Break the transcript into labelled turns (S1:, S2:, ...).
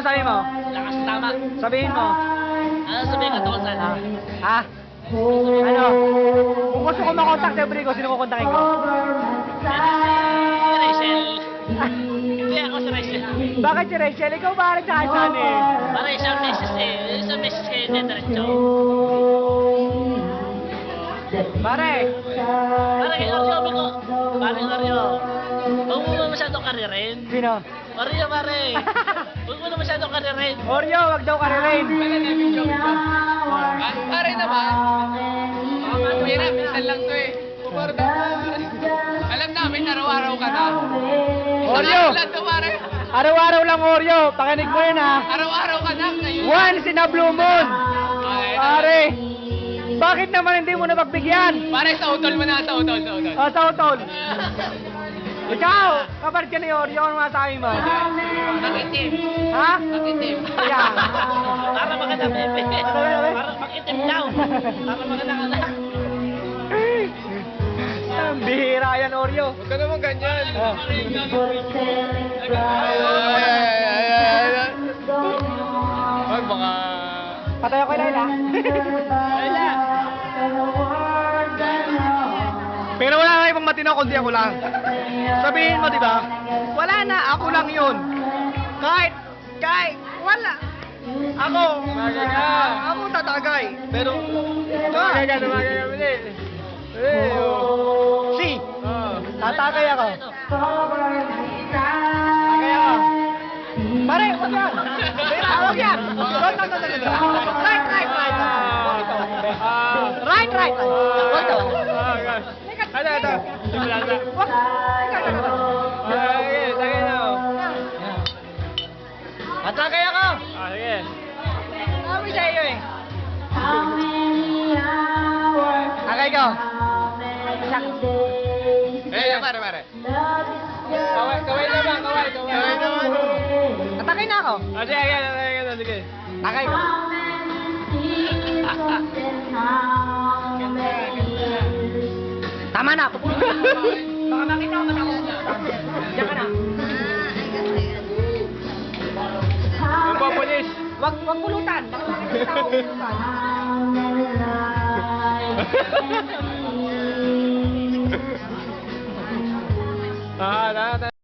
S1: sabi mo?
S2: Lakas tama.
S1: Sabihin mo.
S2: Ano sabihin ka tungkol saan?
S1: Ha? Ano? Kung gusto ko makontak si Brigo, sino ko kontakin ko?
S2: Si Rachel. Hindi ako si Rachel.
S1: Bakit si Rachel? Ikaw ba rin sa saan eh?
S2: Para isang message eh. Isang message kayo din diretso.
S1: Pare!
S2: Pare, Oreo, Biko. Pare, Oreo. Huwag mo na masyadong karirin.
S1: Sino?
S2: Oreo, pare. Huwag mo na masyadong karirin.
S1: Oreo, wag daw karirin.
S3: Pare naman. Pira, minsan lang to eh. Alam namin, araw-araw ka na.
S1: Oreo!
S3: Araw lang to, pare.
S1: Araw-araw lang Oreo. Pakinig mo yun ha.
S3: Araw-araw ka na. Ngayon.
S1: Once in a blue moon.
S3: Okay,
S1: Pare! Bakit naman hindi mo napagbigyan?
S3: Pare, sa utol mo na, sa utol.
S1: O, sa utol. Ikaw, kapalit ka ni Oreo. Ano masabi mo?
S3: Nakitim.
S1: Ha?
S3: Nakitim.
S1: Kaya.
S2: Para maganda, bebe. Para mag-itim daw. Para maganda ka na.
S1: Ang bihira yan, Oreo.
S3: Huwag ka naman ganyan.
S1: Ah.
S3: Wag baka...
S1: Patay ako kay Laila.
S2: Wala.
S1: Pero wala na ibang matino kundi ako lang. Sabihin mo, di ba? Wala na, ako lang yun. Kahit, wala. Ako, ako tatagay. Pero,
S3: Tumagay ka ulit.
S1: Si, tatagay ako. Tatagay ako. Pare, huwag yan. Huwag yan. No. Right. Right. Huwag daw. Ito. Huwag. Tatagay ako. Sabi sa iyo eh. Tagay ko.
S3: Pare. Kaway naman.
S1: Tatagay na ako.
S3: Sige.
S1: Tagay ko. Tama na. Baka makita ko ako. Diyan ka na.
S3: Yung populis.
S1: Wag pulutan. Baka makita ko pulutan.
S3: Ah,